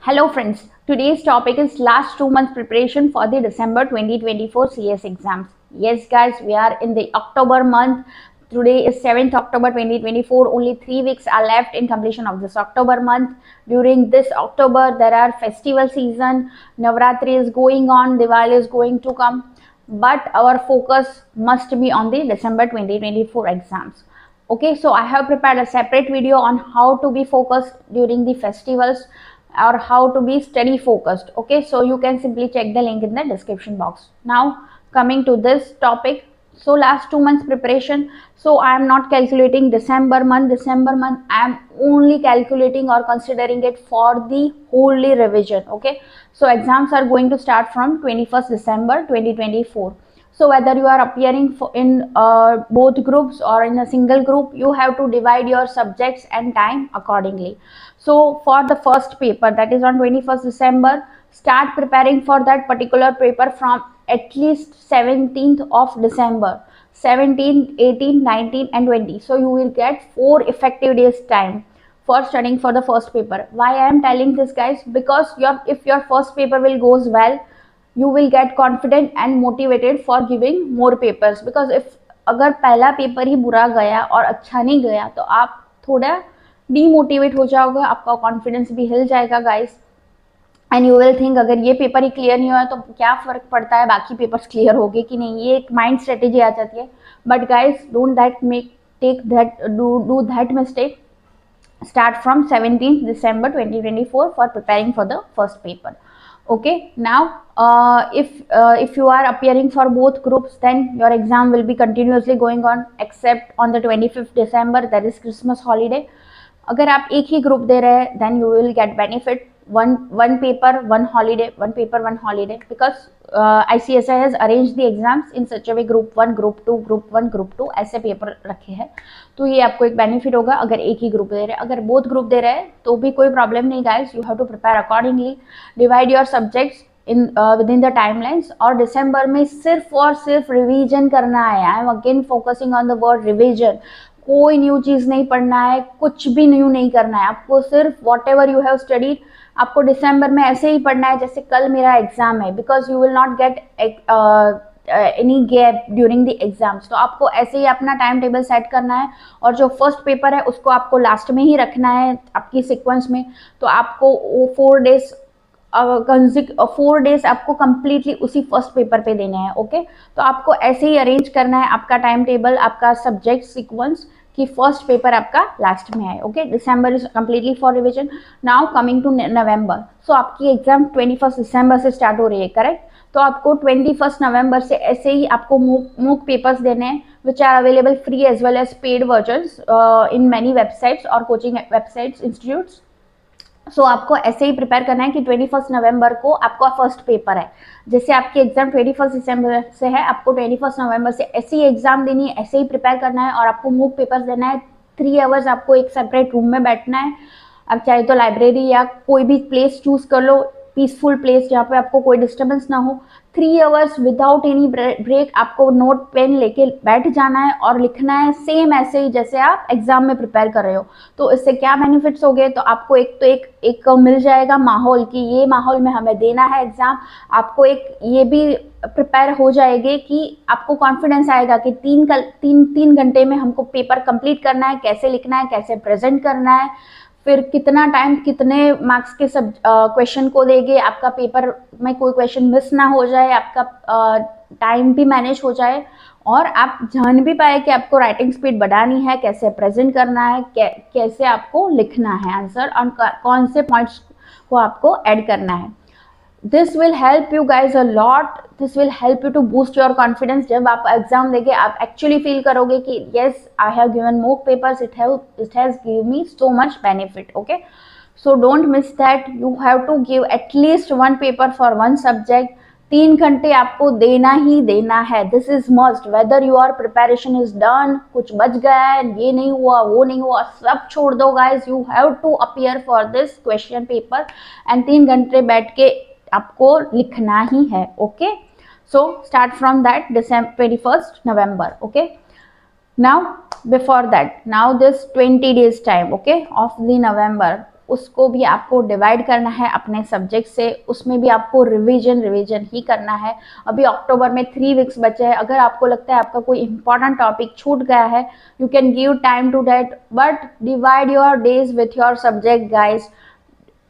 Hello friends, today's topic is last 2 months preparation for the December 2024 CS exams. Yes guys, we are in the October month. Today is 7th October 2024. Only 3 weeks are left in completion of this October month. During this October, there are festival season. Navratri is going on, Diwali is going to come. But our focus must be on the December 2024 exams. Okay, so I have prepared a separate video on how to be focused during the festivals or how to be study focused. Okay, so you can simply check the link in the description box. Now coming to this topic, so last 2 months preparation, so I am not calculating December month. I am only calculating or considering it for the wholly revision. Okay, so exams are going to start from 21st December 2024. So whether you are appearing in both groups or in a single group, you have to divide your subjects and time accordingly. So for the first paper, that is on 21st December, start preparing for that particular paper from at least 17th of December. 17, 18, 19 and 20. So you will get 4 effective days time for studying for the first paper. Why I am telling this guys? Because if your first paper will goes well, you will get confident and motivated for giving more papers. Because if अगर पहला paper ही बुरा गया और अच्छा नहीं गया तो आप थोड़ा डीमोटिवेट हो जाओगे, आपका कॉन्फिडेंस भी हिल जाएगा guys, and you will think अगर ये पेपर ही क्लियर नहीं हुआ तो क्या फर्क पड़ता है बाकी पेपर्स क्लियर हो गए कि नहीं, ये एक माइंड स्ट्रेटेजी आ जाती है. But guys don't that make take that do that mistake. Start from 17th December 2024 for preparing for the first paper. Okay, now if you are appearing for both groups, then your exam will be continuously going on except on the 25th December, that is Christmas holiday. अगर आप एक ही group दे रहे हैं, then you will get benefit. one paper one holiday, one paper one holiday, because ICSI has arranged the exams in such a way, group 1 group 2 group 1 group 2 ऐसे paper रखे हैं. तो ये आपको एक बेनिफिट होगा अगर एक ही ग्रुप दे रहे हैं. अगर बोथ ग्रुप दे रहे हैं तो भी कोई प्रॉब्लम नहीं guys, you have to prepare accordingly, divide your subjects in with in the timelines. और दिसंबर में सिर्फ और सिर्फ रिवीजन करना है. I am again focusing on the word revision. कोई न्यू चीज नहीं पढ़ना है, कुछ भी न्यू नहीं करना है आपको. सिर्फ what ever you have studied आपको दिसंबर में ऐसे ही पढ़ना है जैसे कल मेरा एग्जाम है. Because you will not get any gap during the exams. तो आपको ऐसे ही अपना टाइम टेबल सेट करना है और जो फर्स्ट पेपर है उसको आपको लास्ट में ही रखना है आपकी सीक्वेंस में. तो आपको वो 4 डेज आपको कंप्लीटली उसी फर्स्ट पेपर पे देने हैं. ओके, तो आपको ऐसे ही अरेंज करना है आपका टाइम टेबल, आपका सब्जेक्ट सीक्वेंस, कि फर्स्ट पेपर आपका लास्ट में आए. Okay, December is completely for revision. Now coming to November. So आपकी एग्जाम 21st दिसंबर से स्टार्ट हो रही है, करेक्ट? तो आपको 21st नवंबर से ऐसे ही आपको मूक पेपर्स देने हैं which are available free as well as paid versions in many websites और कोचिंग वेबसाइट्स इंस्टीट्यूट्स. सो आपको ऐसे ही प्रिपेयर करना है कि 21st नवंबर को आपका फर्स्ट पेपर है. जैसे आपकी एग्जाम 21st दिसंबर से है, आपको 21st नवंबर से ऐसे ही एग्जाम देनी है, ऐसे ही प्रिपेयर करना है और आपको मूक पेपर्स देना है. 3 आवर्स आपको एक सेपरेट रूम में बैठना है. आप चाहे तो लाइब्रेरी या कोई भी प्लेस चूज कर लो, पीसफुल प्लेस जहाँ पे आपको कोई डिस्टर्बेंस ना हो. 3 आवर्स विदाउट एनी ब्रेक आपको नोट पेन लेके बैठ जाना है और लिखना है सेम ऐसे ही जैसे आप एग्जाम में प्रिपेयर कर रहे हो. तो इससे क्या बेनिफिट्स हो गए? तो आपको एक मिल जाएगा माहौल कि ये माहौल में हमें देना है एग्जाम. आपको एक ये भी प्रिपेयर हो जाएगी कि आपको कॉन्फिडेंस आएगा कि 3 घंटे में हमको पेपर कंप्लीट करना है, कैसे लिखना है, कैसे प्रेजेंट करना है, फिर कितना टाइम कितने मार्क्स के सब क्वेश्चन को देंगे, आपका पेपर में कोई क्वेश्चन मिस ना हो जाए, आपका टाइम भी मैनेज हो जाए और आप जान भी पाए कि आपको राइटिंग स्पीड बढ़ानी है, कैसे प्रेजेंट करना है, कैसे आपको लिखना है आंसर और कौन से पॉइंट्स को आपको ऐड करना है. This will help you guys a lot. This will help you to boost your confidence. जब आप एग्जाम देंगे आप एक्चुअली फील करोगे कि yes, I have given mock papers. It has given me so much benefit. Okay, so don't miss that. You have to give at least 1 paper for 1 subject. 3 घंटे आपको देना ही देना है. This is must. Whether your preparation is done, कुछ बच गया है, ये नहीं हुआ, वो नहीं हुआ, सब छोड़ दो guys. You have to appear for this question paper and 3 घंटे बैठ के आपको लिखना ही है. Okay, so start from that 21st November. Okay, now before that, now this 20 days time, okay, of the नवंबर. उसको भी आपको डिवाइड करना है अपने सब्जेक्ट से, उसमें भी आपको रिवीजन ही करना है। अभी अक्टूबर में 3 वीक्स बचे हैं। अगर आपको लगता है आपका कोई इंपॉर्टेंट टॉपिक छूट गया है, you can give time to that, but divide your days with your subject guys.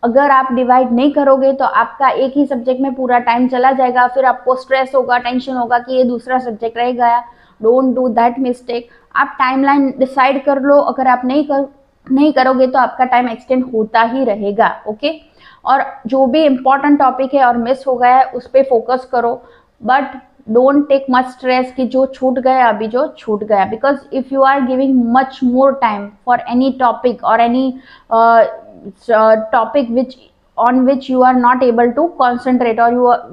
अगर आप डिवाइड नहीं करोगे तो आपका एक ही सब्जेक्ट में पूरा टाइम चला जाएगा, फिर आपको स्ट्रेस होगा, टेंशन होगा कि ये दूसरा सब्जेक्ट रह गया। Don't do that mistake. आप टाइमलाइन डिसाइड कर लो। अगर आप नहीं करोगे तो आपका टाइम एक्सटेंड होता ही रहेगा। ओके, और जो भी इम्पोर्टेंट टॉपिक है और मिस हो गया है उस पर फोकस करो, but don't take much stress कि जो छूट गया अभी जो छूट गया, because if you are giving much more time for any topic और any topic which you are not able to concentrate or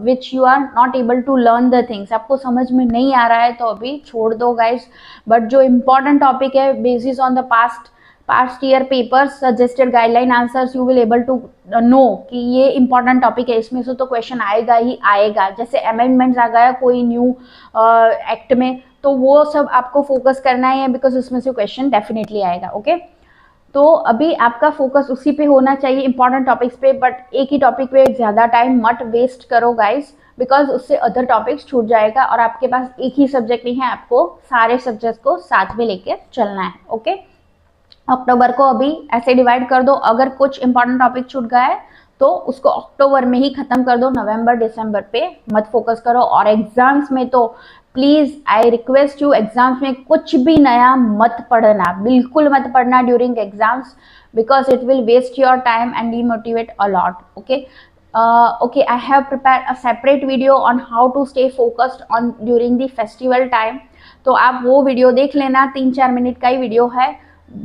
which you are not able to learn the things, आपको समझ में नहीं आ रहा है तो अभी छोड़ दो गाइस। बट जो important topic है, basis on the past year papers suggested guideline answers, you will able to know कि ये important topic है, इसमें से तो question आएगा ही आएगा। जैसे amendments आ गया कोई new act में, तो वो सब आपको focus करना है because उसमें से question definitely आएगा। ओके, तो अभी आपका फोकस उसी पे होना चाहिए, इंपॉर्टेंट टॉपिक्स पे, बट एक ही टॉपिक पे ज़्यादा टाइम मत वेस्ट करो गाइस, बिकॉज उससे अदर टॉपिक्स छूट जाएगा और आपके पास एक ही सब्जेक्ट नहीं है, आपको सारे सब्जेक्ट को साथ में लेके चलना है। ओके, अक्टूबर को अभी ऐसे डिवाइड कर दो। अगर कुछ इंपॉर्टेंट टॉपिक छूट गया है तो उसको अक्टूबर में ही खत्म कर दो, नवंबर दिसंबर पे मत फोकस करो। और एग्जाम्स में तो please I request you, exams में कुछ भी नया मत पढ़ना, बिल्कुल मत पढ़ना during exams, because it will waste your time and demotivate a lot. Okay, I have prepared a separate video on how to stay focused on during the festival time, तो आप वो वीडियो देख लेना, 3-4 मिनट का ही video है।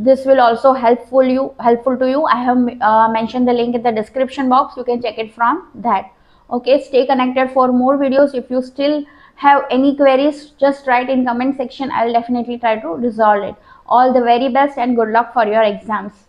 This will also helpful to you. I have mentioned the link in the description box. You can check it from that. Okay, stay connected for more videos. If you still have any queries, just write in comment section. I'll definitely try to resolve it. All the very best and good luck for your exams.